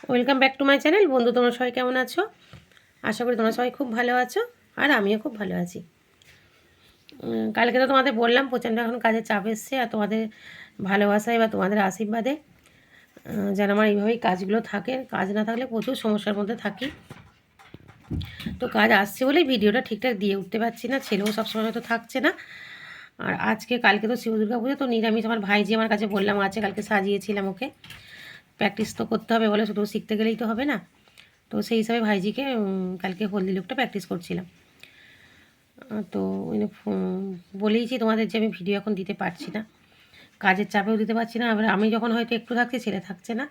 Welcome back to my channel. বন্ধু, তোমরা সবাই কেমন আছো? আশা করি তোমরা সবাই খুব ভালো আছো, আর আমিও খুব ভালো আছি। কালকে তো তোমাদের বললাম প্রচণ্ড এখন কাজের চাপ এসছে, আর তোমাদের ভালোবাসায় বা তোমাদের আশীর্বাদে যেন আমার এইভাবেই কাজগুলো থাকে। কাজ না থাকলে প্রচুর সমস্যার মধ্যে থাকি। তো কাজ আসছে বলেই ভিডিওটা ঠিকঠাক দিয়ে উঠতে পারছি না, ছেলেও সবসময় হয়তো থাকছে না। আর কালকে তো শিব দুর্গা পুজো, তো নিরামিষ আমার ভাইজি আমার কাছে বললাম আছে, কালকে সাজিয়েছিলাম ওকে। প্র্যাকটিস তো করতে হবে, বলে শুধু শিখতে গেলেই তো হবে না। তো সেই হিসাবে ভাইজিকে কালকে হলদি লুকটা প্র্যাকটিস করছিলাম। তো বলেইছি তোমাদের যে আমি ভিডিও এখন দিতে পারছি না, কাজের চাপেও দিতে পারছি না, আবার আমি যখন হয়তো একটু থাকছি ছেলে থাকছে না,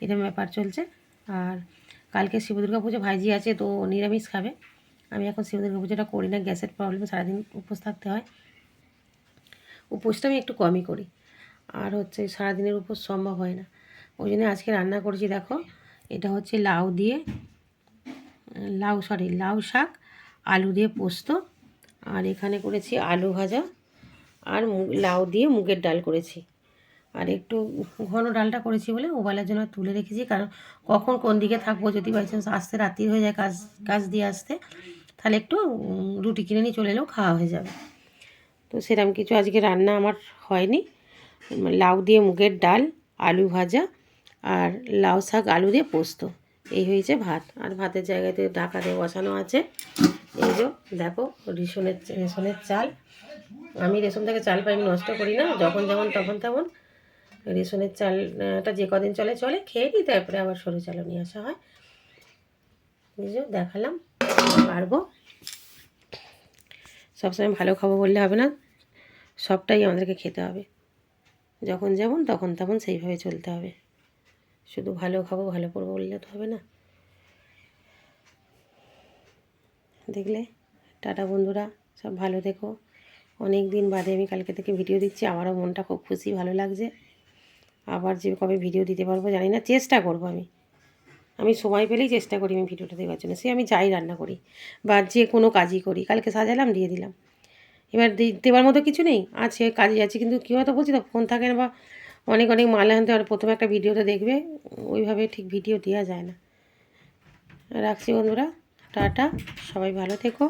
এরকম ব্যাপার চলছে। আর কালকে শিব দুর্গা পুজো, ভাইজি আছে তো নিরামিষ খাবে। আমি এখন শিব দুর্গা পুজোটা করি না, গ্যাসের প্রবলেমে সারাদিন উপোস থাকতে হয়। উপোসটা আমি একটু কমই করি, আর সারাদিনের উপোস সম্ভব হয় না। ওই জন্য আজকে রান্না করেছি, দেখো এটা হচ্ছে লাউ শাক, আলু দিয়ে পোস্ত, আর এখানে করেছি আলু ভাজা, আর লাউ দিয়ে মুগের ডাল করেছি। আর একটু ঘন ডালটা করেছি বলে ওবেলার জন্য তুলে রেখেছি, কারণ কখন কোন দিকে থাকবো, যদি বাই চান্স আসতে রাত্রি হয়ে যায় কাজ দিয়ে আসতে, তাহলে একটু রুটি কিনে নিয়ে চলে এলেও খাওয়া হয়ে যাবে। তো সেরকম কিছু আজকে রান্না আমার হয়নি। লাউ দিয়ে মুগের ডাল, আলু ভাজা, আর লাউ শাক আলু দিয়ে পোস্ত, এই হয়েছে ভাত। আর ভাতের জায়গাতে ঢাকা দিয়ে বসানো আছে। এই যে দেখো রেশনের চাল। আমি রেশন থেকে চাল পাই, আমি নষ্ট করি না, যখন যেমন তখন তেমন। রেশনের চালটা যে কদিন চলে খেয়ে নিই, তারপরে আবার সরু চালও নিয়ে আসা হয়। এই যে দেখালাম, পারবো। সবসময় ভালো খাবো বললে হবে না, সবটাই আমাদেরকে খেতে হবে। যখন যেমন তখন তেমন সেইভাবে চলতে হবে। শুধু ভালো খাবো ভালো করবো বললে তো হবে না। দেখলে, টাটা বন্ধুরা, সব ভালো থেকো। অনেক দিন বাদে আমি কালকে থেকে ভিডিও দিচ্ছি, আমারও মনটা খুব খুশি, ভালো লাগছে। আবার যে কবে ভিডিও দিতে পারবো জানি না, চেষ্টা করব। আমি সময় পেলেই চেষ্টা করি আমি ভিডিওটা দেওয়ার জন্য, সে আমি যাই রান্না করি বা যে কোনো কাজই করি। কালকে সাজালাম, দিয়ে দিলাম। এবার দেওয়ার মতো কিছু নেই, আছে কাজে আছে, কিন্তু কী হয়তো বলছি তো, ফোন থাকে না, বা অনেক মাল আনতে, আর প্রথমে একটা ভিডিওতে দেখবে, ওইভাবে ঠিক ভিডিও দেওয়া যায় না। রাখছি বন্ধুরা, টাটা, সবাই ভালো থেকো।